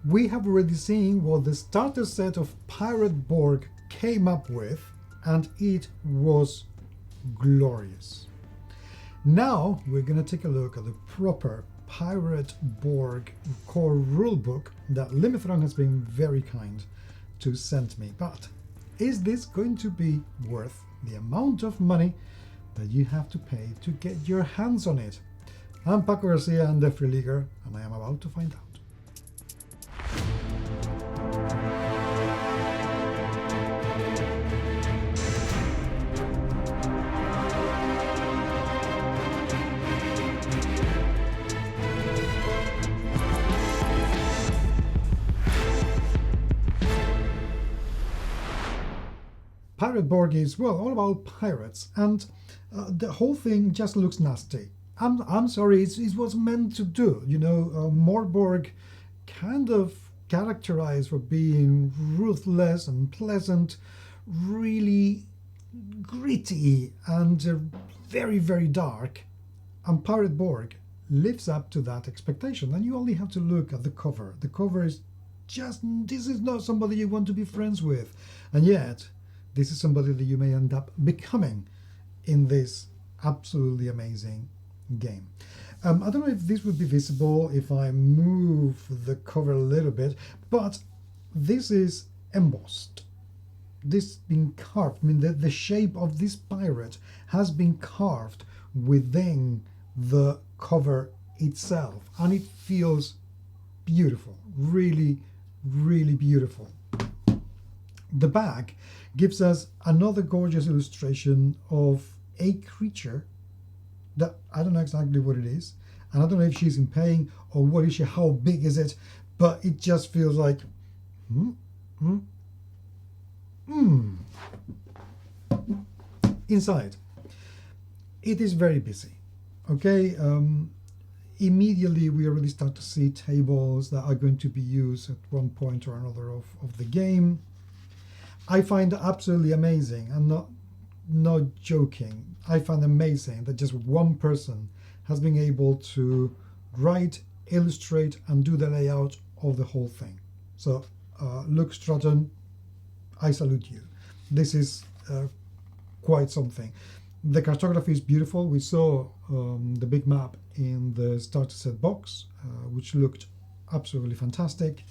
we have already seen what the starter set of Pirate Borg came up with, and it was glorious. Now we're going to take a look at the proper Pirate Borg core rulebook that Limithron has been very kind to send me. But is this going to be worth the amount of money that you have to pay to get your hands on it? I'm Paco Garcia, I'm the Free Leaguer, and I am about to find out. Pirate Borg is, well, all about pirates, and the whole thing just looks nasty. I'm sorry, it was meant to do. You know, Morborg kind of characterized for being ruthless and pleasant, really gritty and very, very dark. And Pirate Borg lives up to that expectation, and you only have to look at the cover. The cover is just, this is not somebody you want to be friends with, and yet this is somebody that you may end up becoming in this absolutely amazing game. I don't know if this would be visible if I move the cover a little bit, but this is embossed. This been carved. I mean, the shape of this pirate has been carved within the cover itself, and it feels beautiful, really, really beautiful. The back gives us another gorgeous illustration of a creature that I don't know exactly what it is, and I don't know if she's in pain or what is she, how big is it, but it just feels like Inside it is very busy. Okay, immediately we already start to see tables that are going to be used at one point or another of the game. I find it absolutely amazing. I'm not joking. I find amazing that just one person has been able to write, illustrate, and do the layout of the whole thing. So, Luke Stratton, I salute you. This is quite something. The cartography is beautiful. We saw the big map in the starter set box, which looked absolutely fantastic.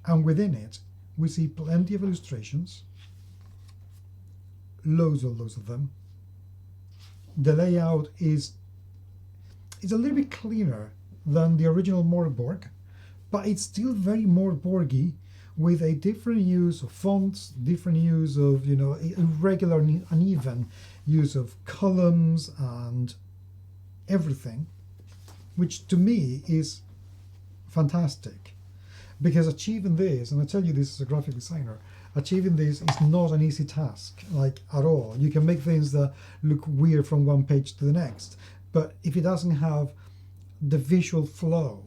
And within it, we see plenty of illustrations, loads of them. The layout is a little bit cleaner than the original Morborg, but it's still very Morborgy, with a different use of fonts, different use of, you know, irregular, uneven use of columns and everything, which to me is fantastic. Because achieving this, and I tell you this as a graphic designer, achieving this is not an easy task, like at all. You can make things that look weird from one page to the next, but if it doesn't have the visual flow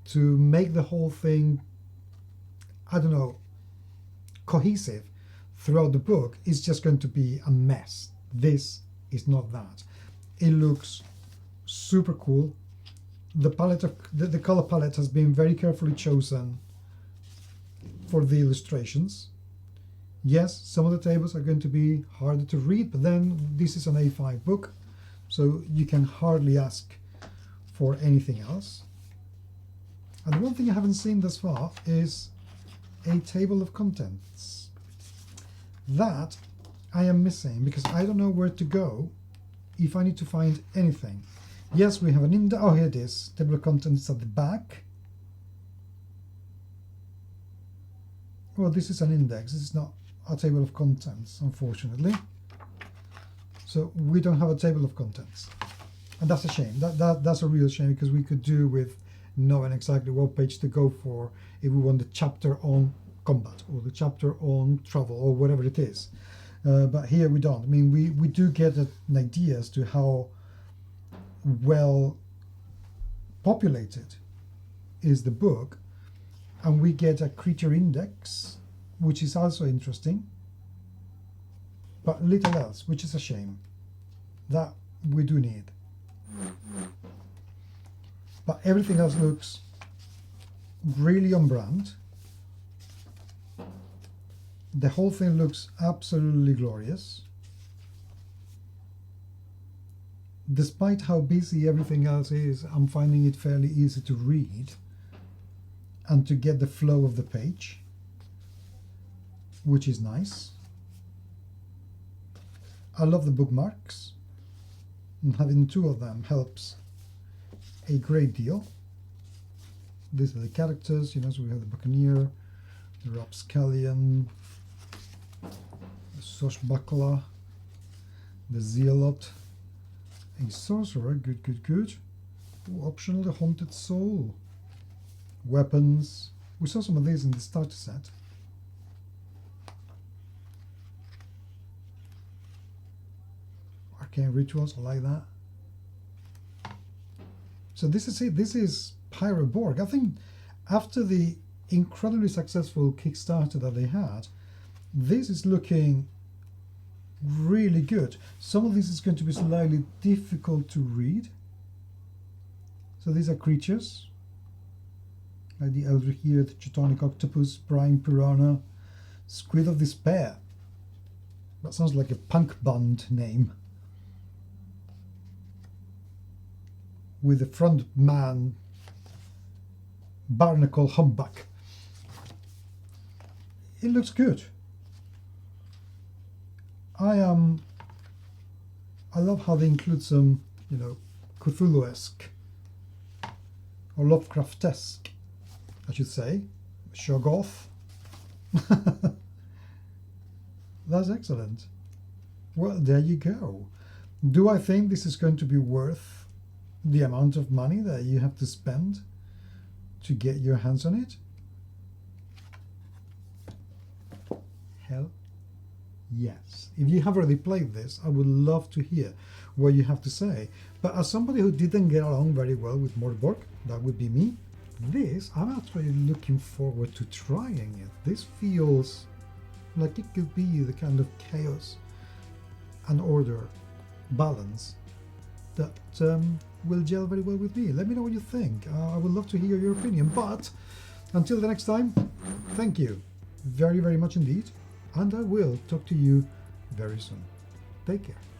to make the whole thing, I don't know, cohesive throughout the book, it's just going to be a mess. This is not that. It looks super cool. The palette of the color palette has been very carefully chosen for the illustrations. Yes, some of the tables are going to be harder to read, but then this is an A5 book, so you can hardly ask for anything else. And one thing I haven't seen thus far is a table of contents. That I am missing, because I don't know where to go if I need to find anything. Yes, we have an index. Oh, here it is. Table of contents at the back. Well, this is an index. This is not a table of contents, unfortunately. So we don't have a table of contents, and that's a shame. That's a real shame, because we could do with knowing exactly what page to go for if we want the chapter on combat or the chapter on travel or whatever it is. But here we don't. I mean, we do get an idea as to how well populated is the book, and we get a creature index, which is also interesting, but little else, which is a shame. That we do need, but everything else looks really on brand. The whole thing looks absolutely glorious. Despite how busy everything else is, I'm finding it fairly easy to read and to get the flow of the page, which is nice. I love the bookmarks, and having 2 of them helps a great deal. These are the characters, you know, so we have the Buccaneer, the Rapscallion, the Swashbuckler, the Zealot, a Sorcerer, good, good, good. Ooh, optional, the Haunted Soul. Weapons. We saw some of these in the starter set. Arcane Rituals, I like that. So this is it. This is Pirate Borg. I think after the incredibly successful Kickstarter that they had, this is looking really good. Some of this is going to be slightly difficult to read. So these are creatures like the Eldritch here, the Teutonic Octopus, Brine Piranha, Squid of Despair. That sounds like a punk band name. With the front man Barnacle Humpback. It looks good. I love how they include some, you know, Cthulhu-esque or Lovecraft-esque, I should say, Shoggoth. That's excellent. Well, there you go. Do I think this is going to be worth the amount of money that you have to spend to get your hands on it? Hell yes. If you have already played this, I would love to hear what you have to say. But as somebody who didn't get along very well with Borg, that would be me, this, I'm actually looking forward to trying it. This feels like it could be the kind of chaos and order balance that will gel very well with me. Let me know what you think. I would love to hear your opinion. But until the next time, thank you very, very much indeed. And I will talk to you very soon. Take care.